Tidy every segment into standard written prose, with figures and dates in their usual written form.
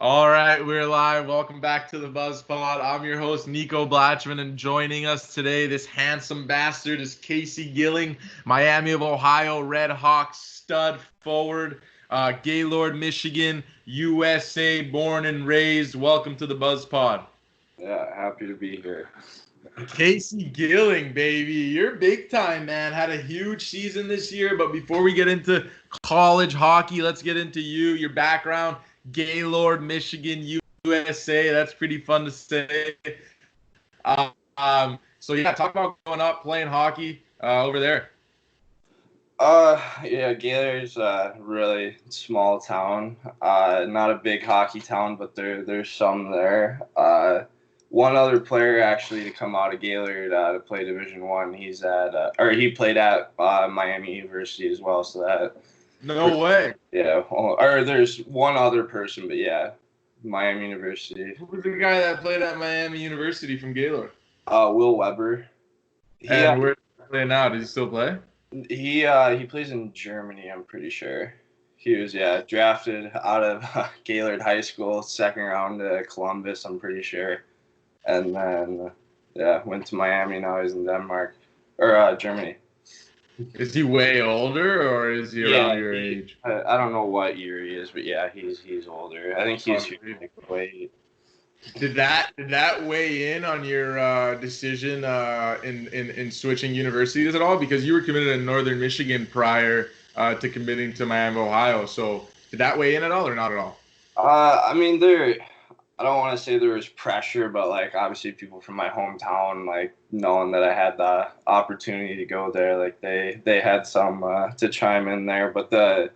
All right, we're live. Welcome back to the Buzz Pod. I'm your host, Nico Blatchman, and joining us today, this handsome bastard is Casey Gilling, Miami of Ohio, Red Hawks stud forward, Gaylord, Michigan, USA, born and raised. Welcome to the Buzz Pod. Yeah, happy to be here. Casey Gilling, baby. You're big time, man. Had a huge season this year, but before we get into college hockey, let's get into you, your background. Gaylord, Michigan, USA. That's pretty fun to say. So yeah, talk about growing up playing hockey over there. Gaylord's a really small town. Not a big hockey town, but there's some there. One other player actually to come out of Gaylord to play Division I. He played at Miami University as well. So that. No way. Yeah, or there's one other person, but yeah, Miami University. Who was the guy that played at Miami University from Gaylord? Will Weber. And where's he playing now? Does he still play? He plays in Germany, I'm pretty sure. He was drafted out of Gaylord High School, second round to Columbus, I'm pretty sure, and then went to Miami. Now he's in Denmark or Germany. Is he way older or is he around your age? I don't know what year he is, but yeah, he's older. I think he's way. Did that weigh in on your decision in switching universities at all? Because you were committed in Northern Michigan prior to committing to Miami, Ohio. So did that weigh in at all or not at all? I mean, I don't want to say there was pressure, but like obviously people from my hometown, like knowing that I had the opportunity to go there, like they had some to chime in there. But the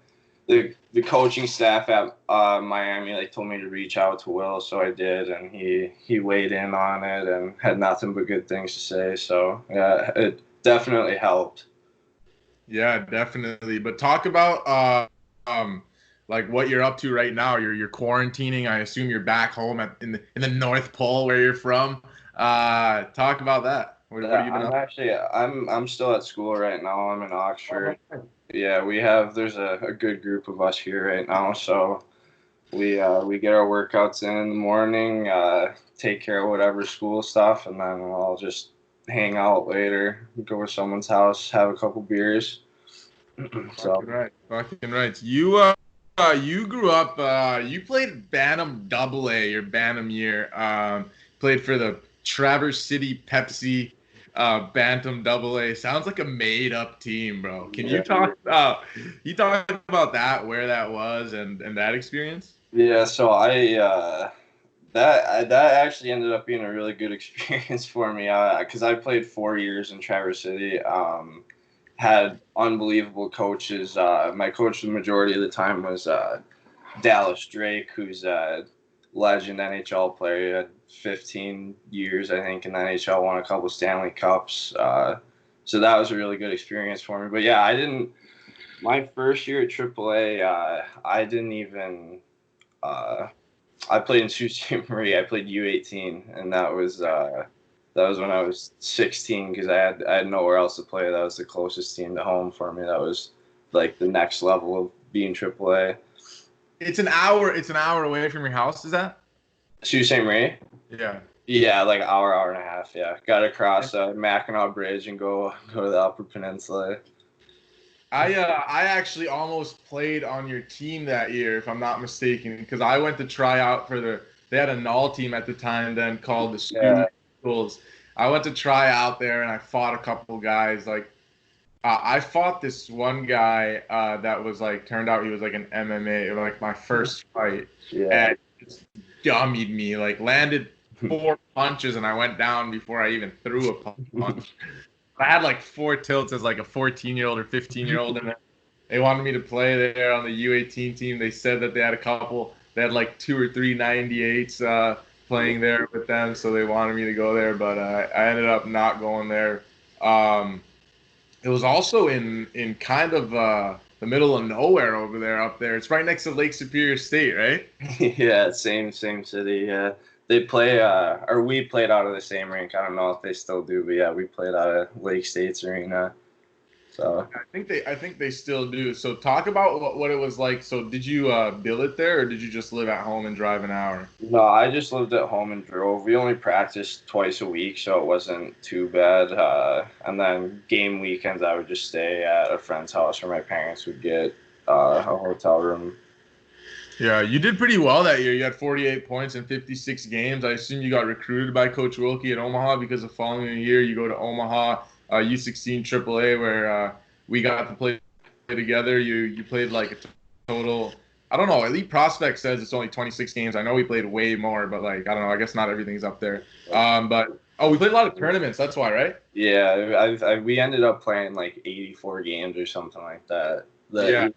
coaching staff at Miami like told me to reach out to Will, so I did, and he weighed in on it and had nothing but good things to say. So yeah, it definitely helped. Yeah, definitely. But talk about like what you're up to right now. You're quarantining. I assume you're back home in the North Pole where you're from. Talk about that. What have you been up? I'm still at school right now. I'm in Oxford. Oh, Yeah, there's a good group of us here right now, so we get our workouts in the morning, take care of whatever school stuff, and then I'll just hang out later, go to someone's house, have a couple beers. So Fucking right. You grew up. You played Bantam AA your Bantam year. Played for the Traverse City Pepsi. Bantam AA sounds like a made-up team, bro. Can you talk about that, where that was, and that experience? Yeah, so that actually ended up being a really good experience for me because I played 4 years in Traverse City. Had unbelievable coaches. My coach the majority of the time was Dallas Drake, who's a legend NHL player. He had 15 years, I think, in the NHL, won a couple Stanley Cups. So that was a really good experience for me. But yeah, my first year at AAA, I didn't even, I played in Sault Ste. Marie. I played U18, and that was when I was 16 because I had nowhere else to play. That was the closest team to home for me. That was like the next level of being AAA. It's an hour away from your house, is that? Sault Ste. Marie? Yeah. Yeah, like an hour and a half, yeah. Got to cross Mackinac Bridge and go to the Upper Peninsula. I actually almost played on your team that year, if I'm not mistaken, because I went to try out for they had a NAHL team at the time then called the Schools. I went to try out there and I fought a couple guys. Like I fought this one guy that was like, turned out he was like an MMA, like my first fight. Yeah. And just dummied me, like landed 4 punches and I went down before I even threw a punch. I had like 4 tilts as like a 14-year-old or 15-year-old, and they wanted me to play there on the U18 team. They said that they had like 2 or 3 98s playing there with them, so they wanted me to go there, but I ended up not going there. It was also in kind of the middle of nowhere over there, up there. It's right next to Lake Superior State, right? Yeah, same city. Yeah, they play or we played out of the same rink. I don't know if they still do, but yeah, we played out of Lake State's arena. So I think they still do. So talk about what it was like. So did you billet there, or did you just live at home and drive an hour? no, I just lived at home and drove. We only practiced twice a week, so it wasn't too bad. And then game weekends, I would just stay at a friend's house, or my parents would get a hotel room. Yeah, you did pretty well that year. You had 48 points in 56 games. I assume you got recruited by Coach Wilkie at Omaha because the following year you go to Omaha U16 AAA where we got to play together. You played like a total. I don't know. Elite Prospect says it's only 26 games. I know we played way more, but like I don't know. I guess not everything's up there. But we played a lot of tournaments. That's why, right? Yeah, we ended up playing like 84 games or something like that. Yeah.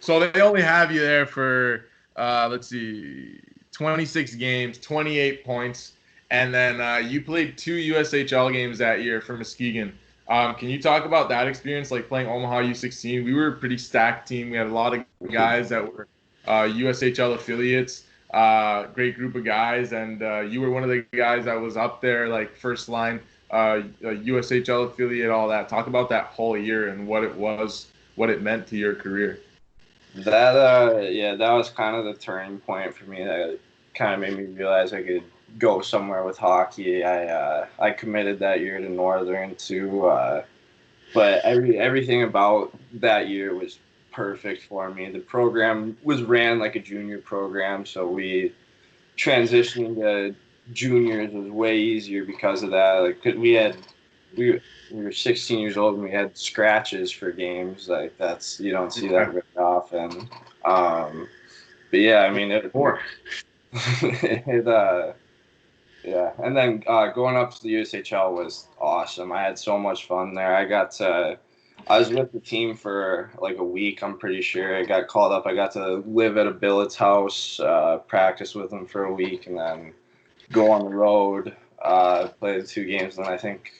So they only have you there for let's see, 26 games, 28 points, and then you played 2 USHL games that year for Muskegon. Can you talk about that experience, like playing Omaha U16? We were a pretty stacked team. We had a lot of guys that were USHL affiliates. Great group of guys, and you were one of the guys that was up there, like first line, USHL affiliate, all that. Talk about that whole year and what it was, what it meant to your career. That was kind of the turning point for me. That kind of made me realize I could go somewhere with hockey. I committed that year to Northern too, but everything about that year was perfect for me. The program was ran like a junior program, so we transitioning to juniors was way easier because of that. Like we were 16 years old and we had scratches for games. Like that's you don't see that very often. But yeah, I mean it yeah, and then going up to the USHL was awesome. I had so much fun there. I was with the team for like a week. I'm pretty sure. I got called up. I got to live at a billet's house, practice with them for a week, and then go on the road, play the 2 games. And then I think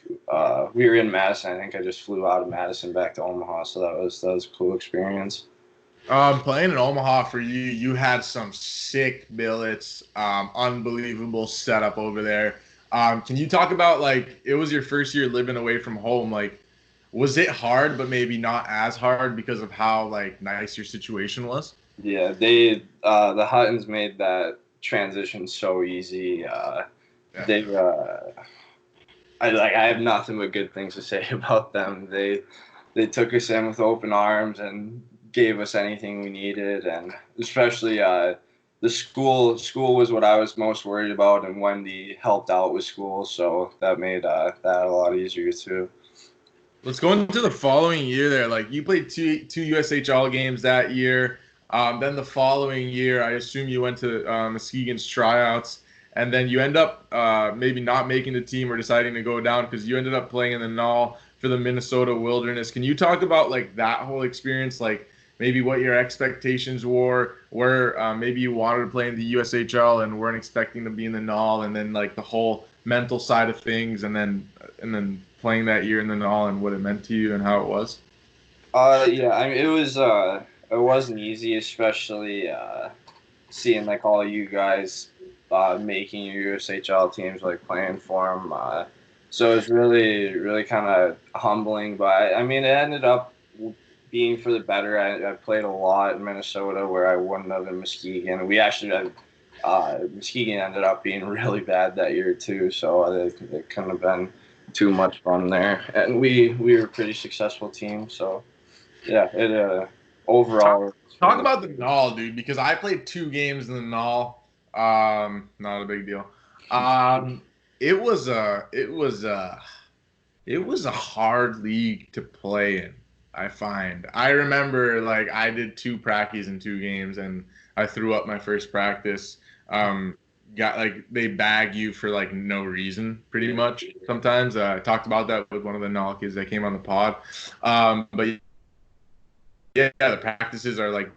we were in Madison. I think I just flew out of Madison back to Omaha. So that was a cool experience. Playing in Omaha for you, you had some sick billets, unbelievable setup over there. Can you talk about like it was your first year living away from home? Like, was it hard, but maybe not as hard because of how like nice your situation was? Yeah, the Huttons made that transition so easy. Yeah. They I have nothing but good things to say about them. They took us in with open arms and gave us anything we needed, and especially the school was what I was most worried about, and Wendy helped out with school, so that made that a lot easier too. Let's go into the following year there. Like you played two USHL games that year. Then the following year, I assume you went to Muskegon's tryouts, and then you end up maybe not making the team or deciding to go down because you ended up playing in the NAHL for the Minnesota Wilderness. Can you talk about like that whole experience, like maybe what your expectations were, where maybe you wanted to play in the USHL and weren't expecting to be in the NAHL, and then like the whole mental side of things, and then playing that year in the NAHL and what it meant to you and how it was? Yeah, I mean it wasn't easy, especially seeing like all you guys making your USHL teams, like playing for them. So it was really kind of humbling, but I mean it ended up being for the better. I played a lot in Minnesota where I wouldn't have in Muskegon. We actually Muskegon ended up being really bad that year too, so it couldn't have been too much fun there. And we were a pretty successful team, so yeah, it overall. Talk about the NAHL, dude, because I played 2 games in the NAHL. Not a big deal. It was a hard league to play in. I find. I remember like I did 2 practices in 2 games, and I threw up my first practice. Got like they bag you for like no reason, pretty much. Sometimes I talked about that with one of the NAHL kids that came on the pod. But yeah, the practices are like,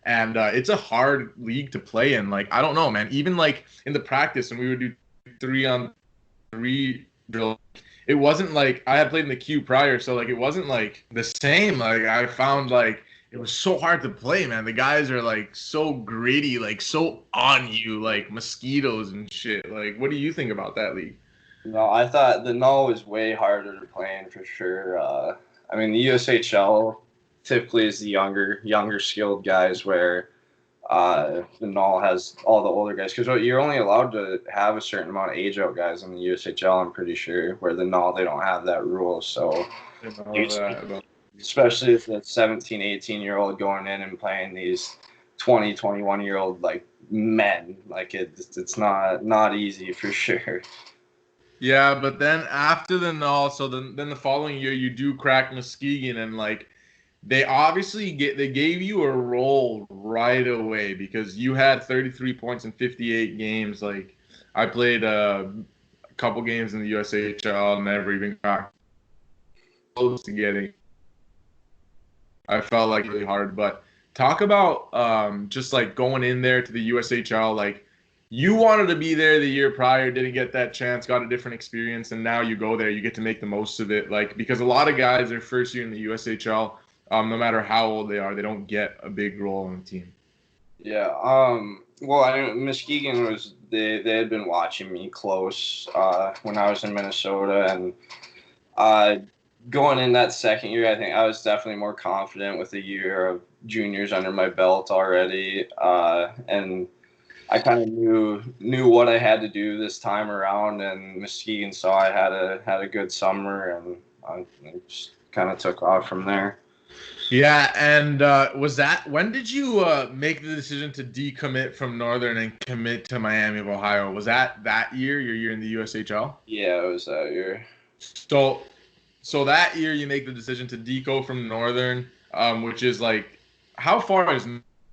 and it's a hard league to play in. Like I don't know, man. Even like in the practice, and we would do 3-on-3 drill. It wasn't like I had played in the queue prior, so like it wasn't like the same. Like I found like it was so hard to play, man. The guys are like so gritty, like so on you, like mosquitoes and shit. Like, what do you think about that league? No, I thought the NO was way harder to play in for sure. I mean, the USHL typically is the younger skilled guys, where the NAHL has all the older guys, because you're only allowed to have a certain amount of age out guys in the USHL, I'm pretty sure, where the NAHL, they don't have that rule. So especially if that 17, 18-year-old going in and playing these 20, 21-year-old like men, like it's not easy for sure. Yeah, but then after the NAHL, so then the following year you do crack Muskegon, and like they obviously they gave you a role right away because you had 33 points in 58 games. Like I played a couple games in the USHL, never even got close to getting. I felt like really hard, but talk about just like going in there to the USHL, like you wanted to be there the year prior, didn't get that chance, got a different experience, and now you go there, you get to make the most of it. Like because a lot of guys their first year in the USHL, no matter how old they are, they don't get a big role on the team. Yeah. Well, I mean, Muskegon was they had been watching me close when I was in Minnesota, and going in that second year, I think I was definitely more confident with a year of juniors under my belt already, and I kind of knew what I had to do this time around. And Muskegon saw I had a good summer, and I just kind of took off from there. Yeah, and when did you make the decision to decommit from Northern and commit to Miami of Ohio? Was that year, your year in the USHL? Yeah, it was that year. So that year you make the decision to deco from Northern, which is like, how far is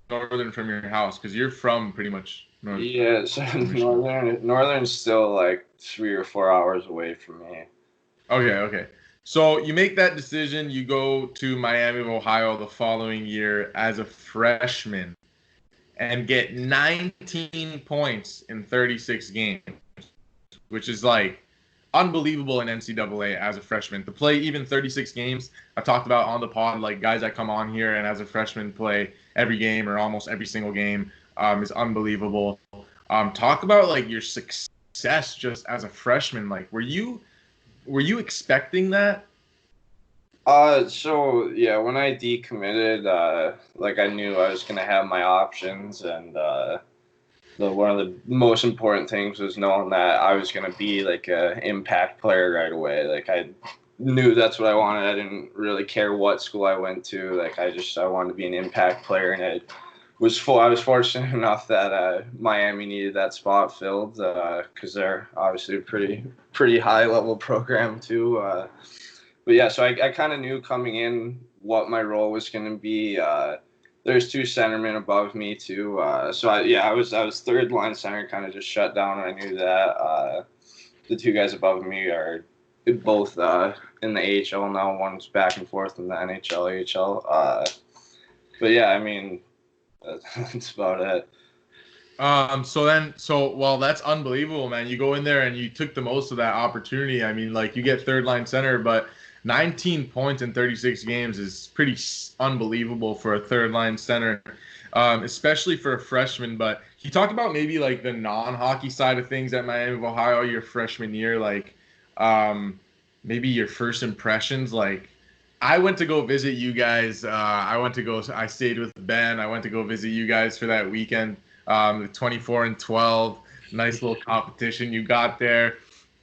Northern from your house? Because you're from pretty much Northern. Yeah, so Northern's still like 3 or 4 hours away from me. Okay. So you make that decision, you go to Miami of Ohio the following year as a freshman and get 19 points in 36 games, which is like unbelievable in NCAA as a freshman. To play even 36 games, I talked about on the pod, like guys that come on here and as a freshman play every game or almost every single game is unbelievable. Talk about like your success just as a freshman. Like, were you expecting that? So yeah, when I decommitted, like I knew I was gonna have my options, and one of the most important things was knowing that I was gonna be like a impact player right away. Like I knew that's what I wanted. I didn't really care what school I went to. Like I wanted to be an impact player, and I was fortunate enough that Miami needed that spot filled because they're obviously a pretty high level program too. But yeah, so I kind of knew coming in what my role was going to be. There's 2 centermen above me too. So I was third line center, kind of just shut down. And I knew that the 2 guys above me are both in the AHL now. One's back and forth in the NHL, AHL. But yeah, I mean, that's about it. Well, that's unbelievable, man. You go in there and you took the most of that opportunity. I mean, like you get third line center, but 19 points in 36 games is pretty unbelievable for a third line center, especially for a freshman. But he talked about maybe like the non-hockey side of things at Miami of Ohio your freshman year, like maybe your first impressions. Like I went to go visit you guys. I stayed with Ben. I went to go visit you guys for that weekend. The 24-12, nice little competition you got there.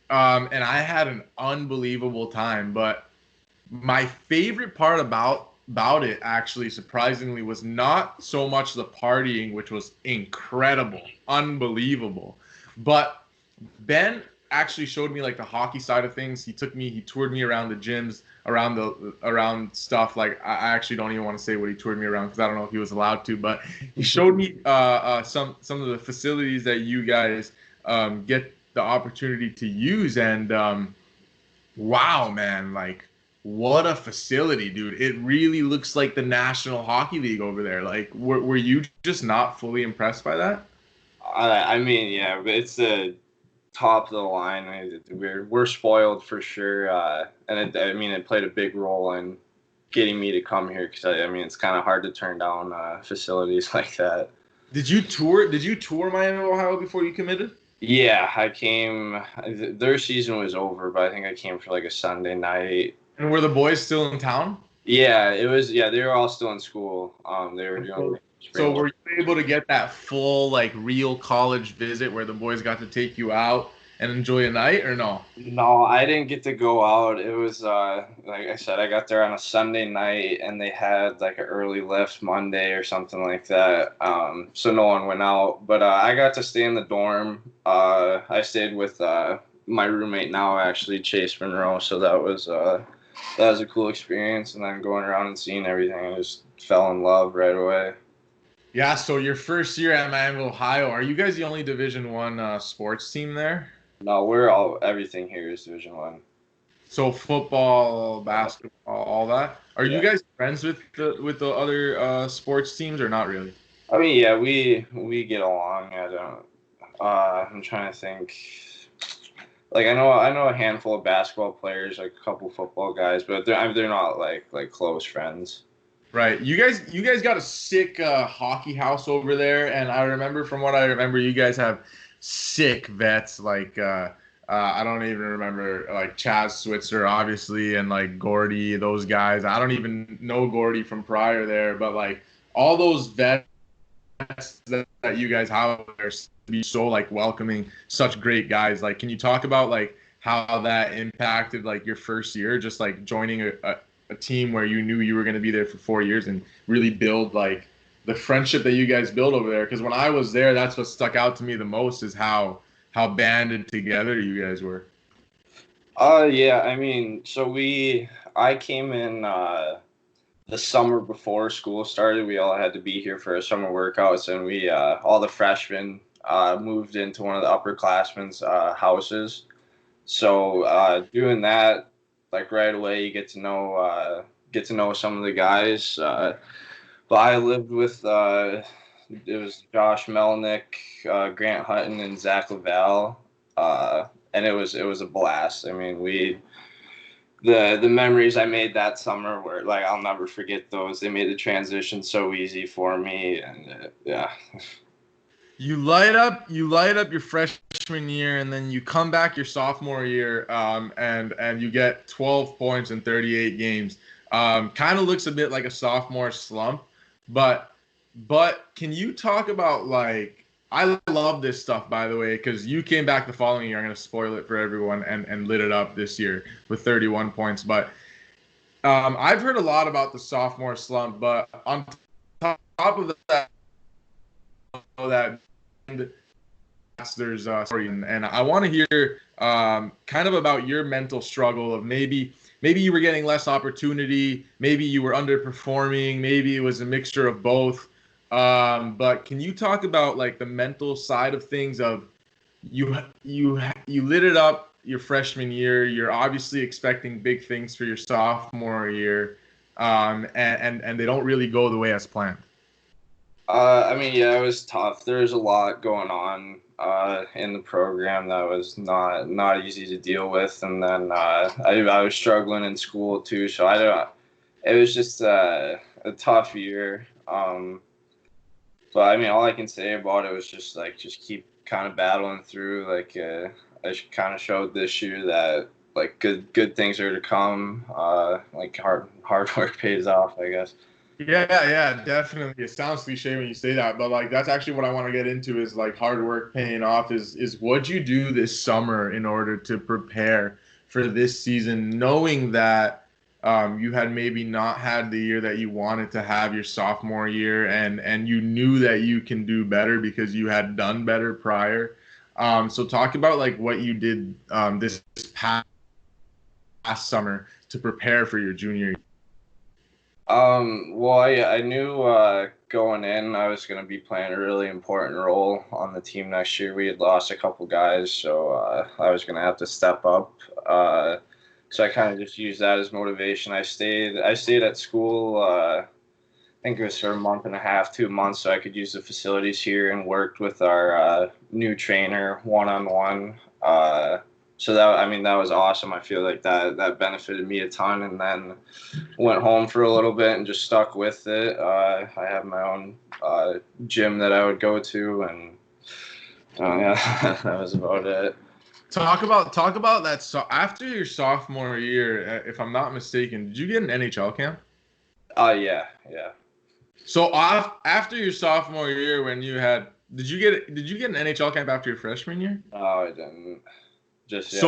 And I had an unbelievable time. But my favorite part about it, actually, surprisingly, was not so much the partying, which was incredible, unbelievable, but Ben actually showed me like the hockey side of things. He toured me around the gyms, around stuff. Like I actually don't even want to say what he toured me around because I don't know if he was allowed to, but he showed me some of the facilities that you guys get the opportunity to use. And wow, man, like what a facility, dude. It really looks like the National Hockey League over there. Like were you just not fully impressed by that? I mean, yeah, but it's the top of the line. We're spoiled for sure, and it played a big role in getting me to come here because I mean it's kind of hard to turn down facilities like that. Did you tour Miami, Ohio before you committed? Yeah, I came. Their season was over, but I think I came for like a Sunday night And were the boys still in town? Yeah, it was. Yeah, they were all still in school. They were doing So spring. were you able to get that full, like, real college visit where the boys got to take you out and enjoy a night, or no? No, I didn't get to go out. It was like I said, I got there on a Sunday night and they had like an early lift Monday or something like that. So no one went out. But I got to stay in the dorm. I stayed with my roommate now, actually, Chase Monroe. So that was a cool experience. And then going around and seeing everything, I just fell in love right away. Yeah, so your first year at Miami, Ohio, are you guys the only Division One sports team there? No, everything here is Division One. So football, basketball, all that. Are you Yeah. guys friends with the other sports teams or not really? I mean, yeah, we get along. I don't. I'm trying to think. Like I know a handful of basketball players, like a couple football guys, but they're not like close friends. Right. You guys got a sick hockey house over there, and I remember from what I remember, you guys have sick vets like I don't even remember like Chaz Switzer, obviously, and like Gordy, those guys. I don't even know Gordy from prior there, but like all those vets that you guys have there be so like welcoming, such great guys. Like, can you talk about like how that impacted like your first year, just like joining a team where you knew you were going to be there for 4 years and really build like the friendship that you guys build over there? Because when I was there, that's what stuck out to me the most is how banded together you guys were. Yeah, I mean, I came in the summer before school started. We all had to be here for our summer workouts, and we all the freshmen moved into one of the upperclassmen's houses. So doing that, like right away, you get to know some of the guys. But I lived with it was Josh Melnick, Grant Hutton, and Zach Laval, and it was a blast. I mean, the memories I made that summer were like I'll never forget those. They made the transition so easy for me, and yeah. You light up your freshman year, and then you come back your sophomore year, and you get 12 points in 38 games. Kind of looks a bit like a sophomore slump, but can you talk about like I love this stuff by the way because you came back the following year. I'm gonna spoil it for everyone and lit it up this year with 31 points, but I've heard a lot about the sophomore slump, but on top of that there's story, and I want to hear kind of about your mental struggle of maybe you were getting less opportunity, maybe you were underperforming, maybe it was a mixture of both. But can you talk about like the mental side of things of you lit it up your freshman year, you're obviously expecting big things for your sophomore year, and they don't really go the way as planned. I mean, yeah, it was tough. There's a lot going on in the program that was not easy to deal with, and then I was struggling in school too. So I don't. It was just a tough year. But I mean, all I can say about it was just keep kind of battling through. Like I kind of showed this year that like good things are to come. Like hard work pays off, I guess. Yeah, definitely. It sounds cliche when you say that, but like that's actually what I want to get into is like hard work paying off is what'd you do this summer in order to prepare for this season, knowing that you had maybe not had the year that you wanted to have your sophomore year and you knew that you can do better because you had done better prior. So talk about like what you did this past summer to prepare for your junior year. Well, I knew going in I was going to be playing a really important role on the team next year. We had lost a couple guys, so I was going to have to step up. So I kind of just used that as motivation. I stayed at school. I think it was for a month and a half, 2 months, so I could use the facilities here and worked with our new trainer one-on-one. So that I mean that was awesome. I feel like that benefited me a ton, and then went home for a little bit and just stuck with it. I have my own gym that I would go to, and yeah, that was about it. Talk about that. So after your sophomore year, if I'm not mistaken, did you get an NHL camp? Yeah. So after your sophomore year, when you had, did you get an NHL camp after your freshman year? No, I didn't. Just yeah.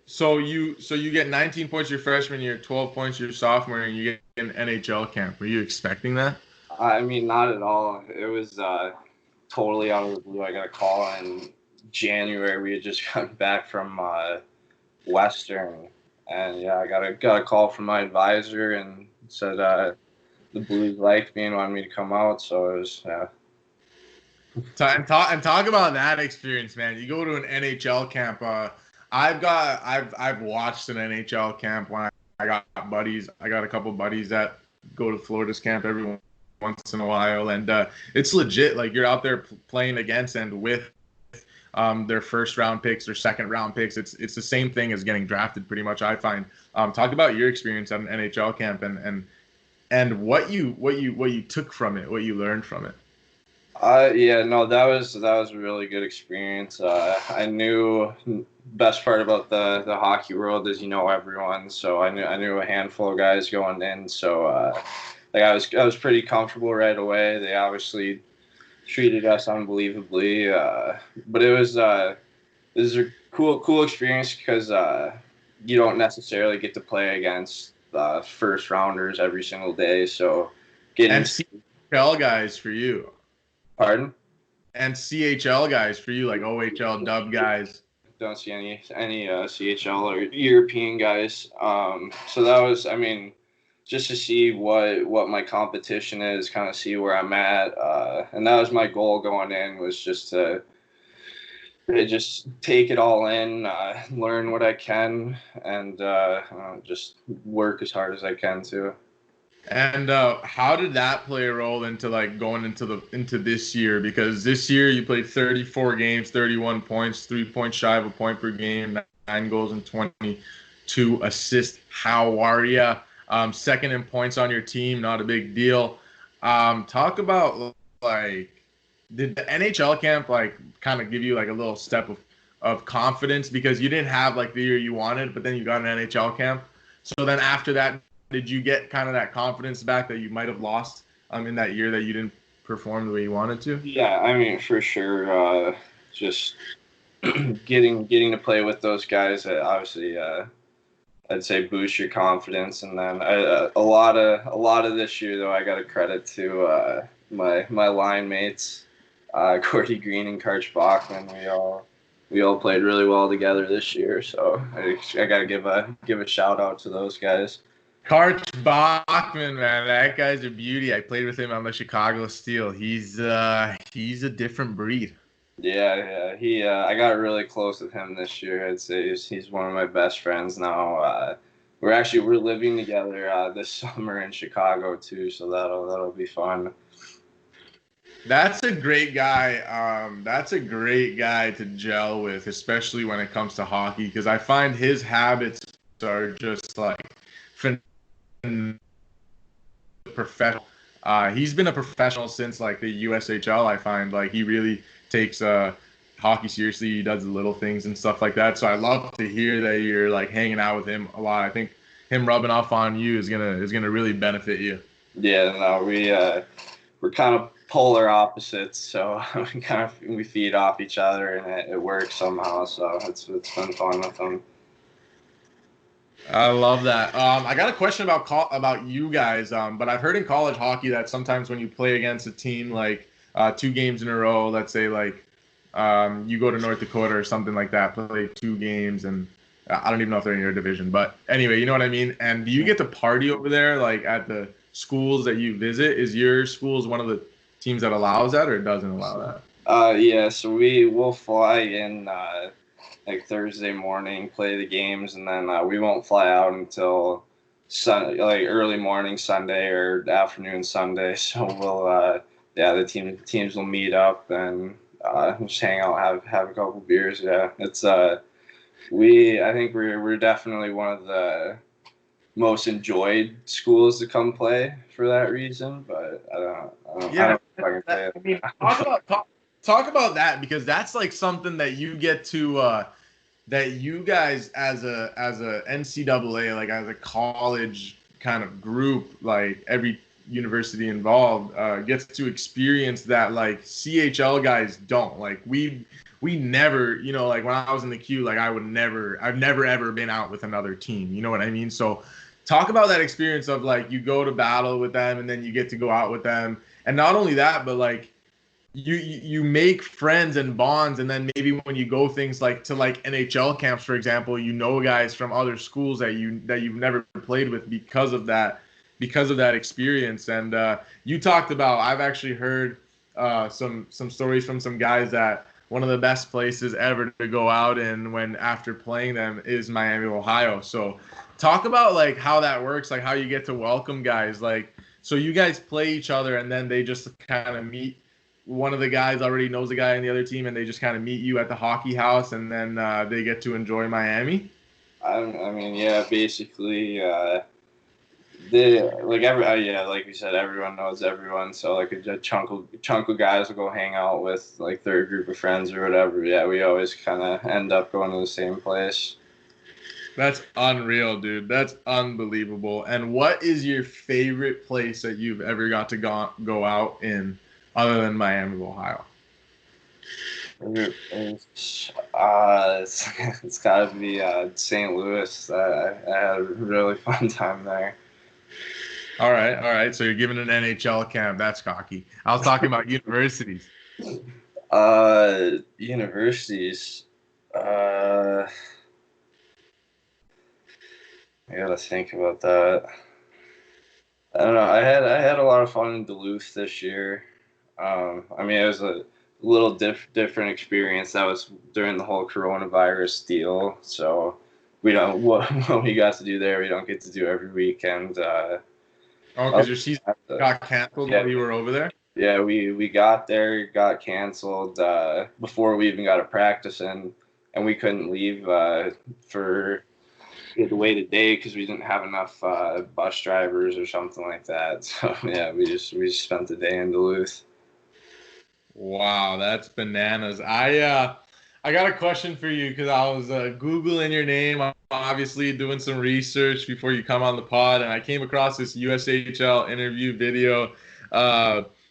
So you get 19 points your freshman year, 12 points your sophomore year, and you get an NHL camp. Were you expecting that? I mean, not at all. It was totally out of the blue. I got a call in January. We had just gotten back from Western, and yeah, I got a call from my advisor and said the Blues liked me and wanted me to come out. So it was Talk about that experience, man. You go to an NHL camp. I've watched an NHL camp when I got buddies. I got a couple buddies that go to Florida's camp every once in a while, and it's legit. Like you're out there playing against and with their first round picks, their second round picks. It's the same thing as getting drafted, pretty much. I find. Talk about your experience at an NHL camp and what you took from it, what you learned from it. Yeah, no, that was a really good experience. I knew best part about the hockey world is you know everyone, so I knew a handful of guys going in, so like I was pretty comfortable right away. They obviously treated us unbelievably, but it was a cool experience because you don't necessarily get to play against first rounders every single day, so getting And CHL guys for you. Pardon? And CHL guys for you, like OHL dub guys. Don't see any CHL or European guys. So that was, I mean, just to see what my competition is, kind of see where I'm at, and that was my goal going in, was just to just take it all in, learn what I can, and just work as hard as I can too. And how did that play a role into like going into this year? Because this year you played 34 games, 31 points, 3 points shy of a point per game, 9 goals and 22 assists. How are you? Second in points on your team, not a big deal. Talk about like, did the NHL camp like kind of give you like a little step of confidence because you didn't have like the year you wanted, but then you got an NHL camp. So then after that, did you get kind of that confidence back that you might have lost in that year that you didn't perform the way you wanted to? Yeah, I mean, for sure. Just getting to play with those guys, obviously, I'd say boost your confidence. And then a lot of this year, though, I got to credit to my line mates, Cordy Green and Karch Bachman. We all played really well together this year, so I got to give a shout out to those guys. Karch Bachman, man, that guy's a beauty. I played with him on the Chicago Steel. He's a different breed. Yeah. I got really close with him this year. I'd say he's one of my best friends now. We're living together this summer in Chicago too, so that'll be fun. That's a great guy. That's a great guy to gel with, especially when it comes to hockey, because I find his habits are just like professional. He's been a professional since like the USHL. I find like he really takes hockey seriously. He does the little things and stuff like that. So I love to hear that you're like hanging out with him a lot. I think him rubbing off on you is gonna really benefit you. Yeah, no, we're kind of polar opposites, so we feed off each other and it works somehow. So it's been fun with him. I love that. I got a question about you guys, but I've heard in college hockey that sometimes when you play against a team like 2 games in a row, let's say like you go to North Dakota or something like that, play 2 games, and I don't even know if they're in your division, but anyway, you know what I mean? And do you get to party over there, like at the schools that you visit? Is your schools one of the teams that allows that or doesn't allow that? Yeah, so we'll fly in like Thursday morning, play the games, and then we won't fly out until like early morning Sunday or afternoon Sunday. So we'll the teams will meet up and just hang out, have a couple beers. Yeah, it's I think we're definitely one of the most enjoyed schools to come play for that reason. But I don't know if I can say it. Talk about that, because that's like something that you get to that you guys as a NCAA, like as a college kind of group, like every university involved gets to experience that like CHL guys don't. Like we never, you know, like when I was in the queue, like I've never ever been out with another team. You know what I mean? So talk about that experience of like you go to battle with them and then you get to go out with them. And not only that, but like you make friends and bonds, and then maybe when you go things like to like NHL camps, for example, you know guys from other schools that you've never played with because of that experience. And you talked about, I've actually heard some stories from some guys that one of the best places ever to go out in when after playing them is Miami, Ohio. So talk about like how that works, like how you get to welcome guys, like so you guys play each other and then they just kind of meet, one of the guys already knows the guy on the other team and they just kind of meet you at the hockey house and then they get to enjoy Miami. I mean, yeah, basically, they like yeah, like you said, everyone knows everyone. So like a chunk of guys will go hang out with like their group of friends or whatever. Yeah, we always kind of end up going to the same place. That's unreal, dude. That's unbelievable. And what is your favorite place that you've ever got to go out in other than Miami, Ohio? It's got to be St. Louis. I had a really fun time there. All right, all right. So you're giving an NHL camp. That's cocky. I was talking about universities. Universities. I gotta think about that. I don't know. I had a lot of fun in Duluth this year. I mean, it was a little different experience. That was during the whole coronavirus deal. So we don't what we got to do there. We don't get to do every weekend. Oh, because your season got canceled Yeah, while you were over there? yeah. We got there, got canceled before we even got a practice in, and we couldn't leave for we had to wait a day because we didn't have enough bus drivers or something like that. So yeah, we just spent the day in Duluth. Wow, that's bananas. I got a question for you because I was Googling your name, obviously doing some research before you come on the pod, and I came across this USHL interview video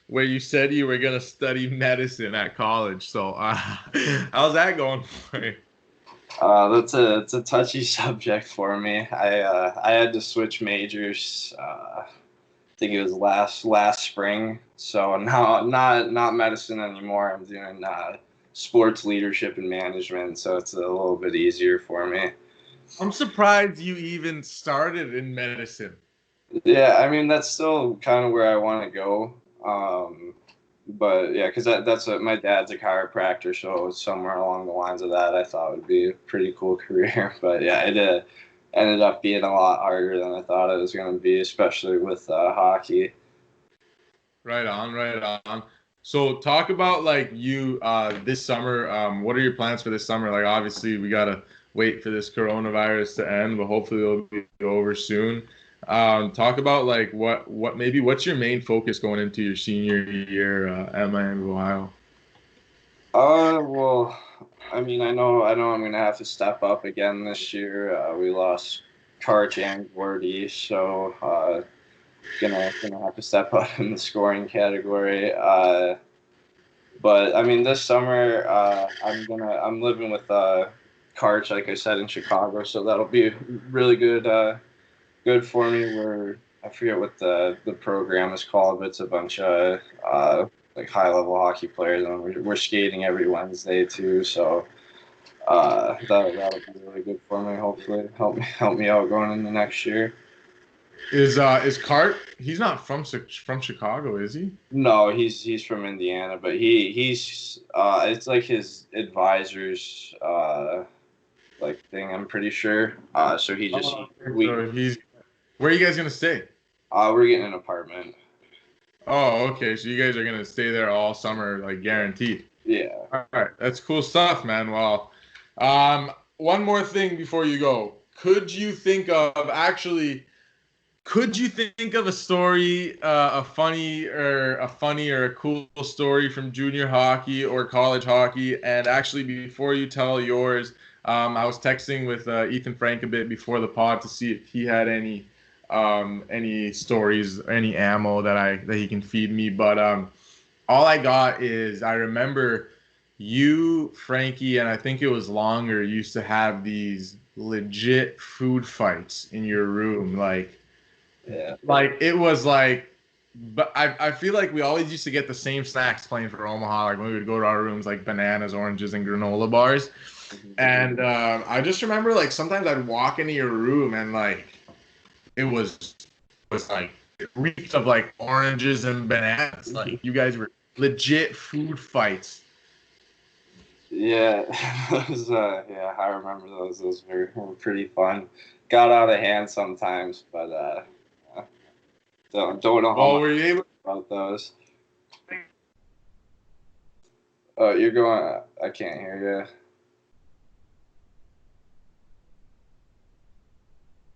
where you said you were going to study medicine at college. So how's that going for you? It's a touchy subject for me. I had to switch majors. I think it was last spring. So now not medicine anymore. I'm doing sports leadership and management. So it's a little bit easier for me. I'm surprised you even started in medicine. Yeah, I mean that's still kind of where I want to go. But yeah, because that's what my dad's a chiropractor, so somewhere along the lines of that, I thought would be a pretty cool career. But yeah, it ended up being a lot harder than I thought it was going to be, especially with hockey. Right on, right on. So talk about like you this summer. What are your plans for this summer? Like obviously we gotta wait for this coronavirus to end, but hopefully it'll be over soon. Talk about like what maybe what's your main focus going into your senior year at Miami, Ohio? Well, I mean, I know I'm gonna have to step up again this year. We lost Karch and Gordy, so gonna have to step up in the scoring category. But I mean, this summer I'm living with Karch, like I said, in Chicago, so that'll be really good for me. Where I forget what the program is called, but it's a bunch of like high level hockey players, and we're skating every Wednesday too. So that'll be really good for me. Hopefully, help me out going into next year. Is Cart? He's not from Chicago, is he? No, he's from Indiana, but he's it's like his advisors like thing. I'm pretty sure. So he just Oh, we so he's. Where are you guys gonna stay? we're getting an apartment. Oh, okay. So you guys are gonna stay there all summer, like guaranteed. Yeah. All right, that's cool stuff, man. Well, one more thing before you go. Could you think of actually? Could you think of a story, a funny or a cool story from junior hockey or college hockey? And actually, before you tell yours, I was texting with Ethan Frank a bit before the pod to see if he had any stories, any ammo that he can feed me. But all I got is I remember you, Frankie, and I think it was longer, used to have these legit food fights in your room, Yeah. like it was like, but I feel like we always used to get the same snacks playing for Omaha. Like when we would go to our rooms, like bananas, oranges, and granola bars. And I just remember like sometimes I'd walk into your room and like it was like it reeked of like oranges and bananas. Like you guys were legit food fights. Yeah, yeah, I remember those. Those were pretty fun. Got out of hand sometimes, but don't know how Well, much were you able? about those. Oh, you're going. I can't hear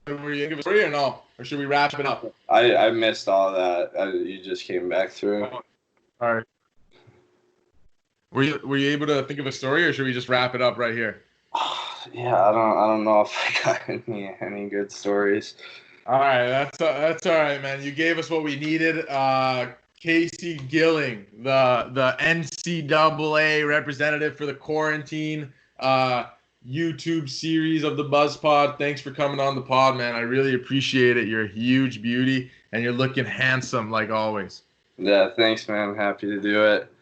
Were you able to story or no? Or should we wrap it up? you. I missed all that. You just came back through. All right. Were you able to think of a story, or should we just wrap it up right here? Yeah, I don't know if I got any good stories. All right, that's all right, man. You gave us what we needed. Casey Gilling, the NCAA representative for the quarantine YouTube series of the Buzz Pod. Thanks for coming on the pod, man. I really appreciate it. You're a huge beauty, and you're looking handsome like always. Yeah, thanks, man. Happy to do it.